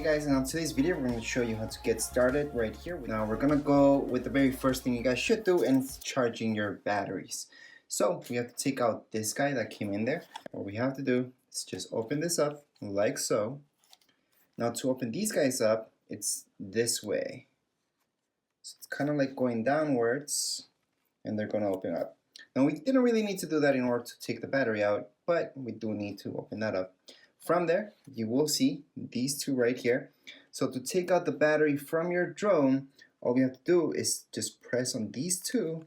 Hey guys, and on today's video we're going to show you how to get started right here. Now we're going to go with the very first thing you guys should do, and it's charging your batteries. So we have to take out this guy that came in there. What we have to do is just open this up like so. Now to open these guys up, it's this way. So it's kind of like going downwards and they're going to open up. Now we didn't really need to do that in order to take the battery out, but we do need to open that up. From there, you will see these two right here. So to take out the battery from your drone, all we have to do is just press on these two,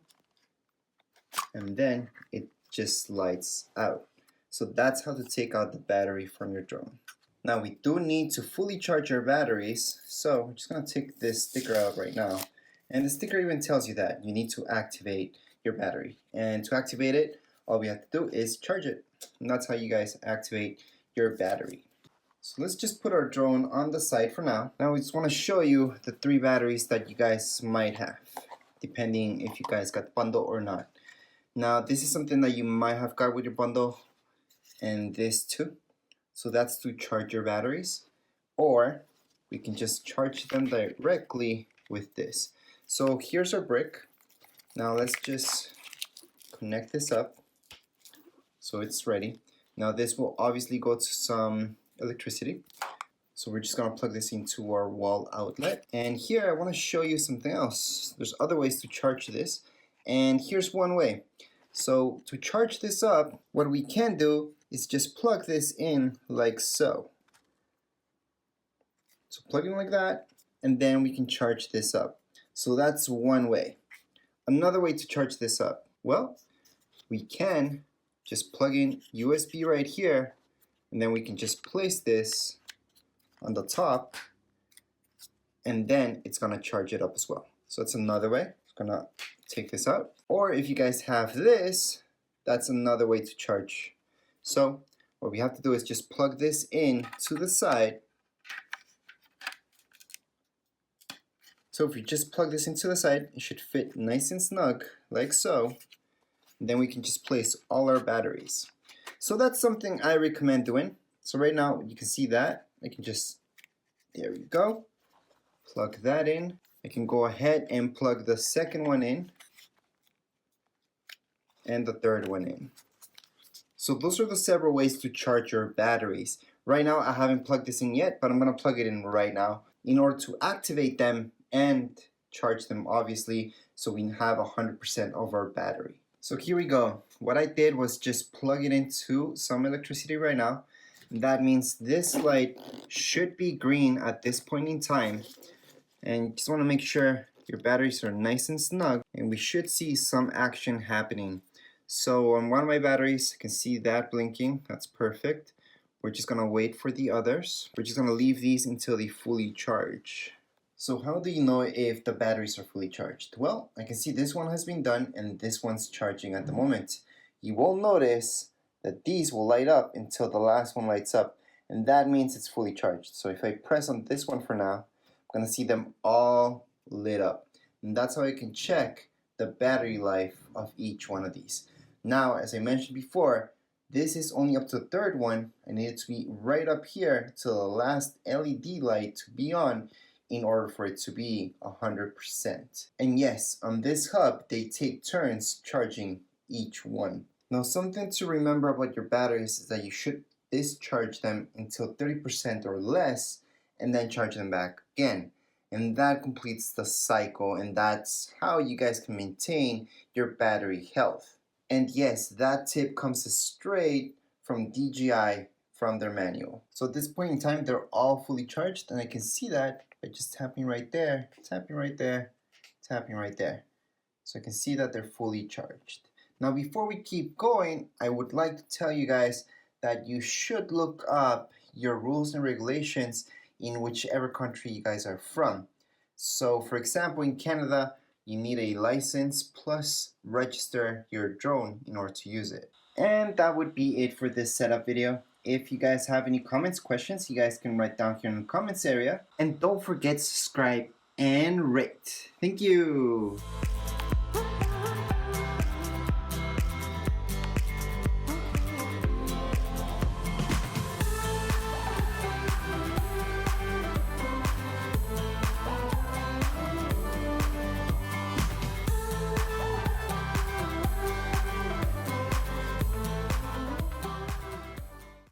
and then it just lights out. So that's how to take out the battery from your drone. Now we do need to fully charge our batteries, so I'm just going to take this sticker out right now. And the sticker even tells you that you need to activate your battery. And to activate it, all we have to do is charge it. And that's how you guys activate your battery. So let's just put our drone on the side for now. Now we just want to show you the 3 batteries that you guys might have, depending if you guys got the bundle or not. Now this is something that you might have got with your bundle, and this too. So that's to charge your batteries, or we can just charge them directly with this. So here's our brick. Now let's just connect this up so it's ready. Now this will obviously go to some electricity. So we're just going to plug this into our wall outlet. And here I want to show you something else. There's other ways to charge this. And here's one way. So to charge this up, what we can do is just plug this in like so. So plug in like that, and then we can charge this up. So that's one way. Another way to charge this up, well, we can just plug in USB right here, and then we can just place this on the top, and then it's gonna charge it up as well. So that's another way. It's gonna take this out. Or if you guys have this, that's another way to charge. So what we have to do is just plug this in to the side. So if you just plug this into the side, it should fit nice and snug like so. And then we can just place all our batteries. So that's something I recommend doing. So right now you can see that I can just, there you go, plug that in. I can go ahead and plug the second one in and the third one in. So those are the several ways to charge your batteries. Right now I haven't plugged this in yet, but I'm going to plug it in right now in order to activate them and charge them, obviously, so we have 100% of our battery. So here we go. What I did was just plug it into some electricity right now. And that means this light should be green at this point in time. And you just want to make sure your batteries are nice and snug, and we should see some action happening. So on one of my batteries, I can see that blinking. That's perfect. We're just going to wait for the others. We're just going to leave these until they fully charge. So how do you know if the batteries are fully charged? Well, I can see this one has been done and this one's charging at the moment. You will notice that these will light up until the last one lights up, and that means it's fully charged. So if I press on this one for now, I'm going to see them all lit up. And that's how I can check the battery life of each one of these. Now, as I mentioned before, this is only up to the third one. I need it to be right up here till the last LED light to be on, in order for it to be 100%. And yes, on this hub, they take turns charging each one. Now something to remember about your batteries is that you should discharge them until 30% or less, and then charge them back again. And that completes the cycle, and that's how you guys can maintain your battery health. And yes, that tip comes straight from DJI, from their manual. So at this point in time, they're all fully charged, and I can see that by just tapping right there, tapping right there, tapping right there. So I can see that they're fully charged. Now before we keep going, I would like to tell you guys that you should look up your rules and regulations in whichever country you guys are from. So for example, in Canada, you need a license plus register your drone in order to use it. And that would be it for this setup video. If you guys have any comments, questions, you guys can write down here in the comments area. And don't forget to subscribe and rate. Thank you.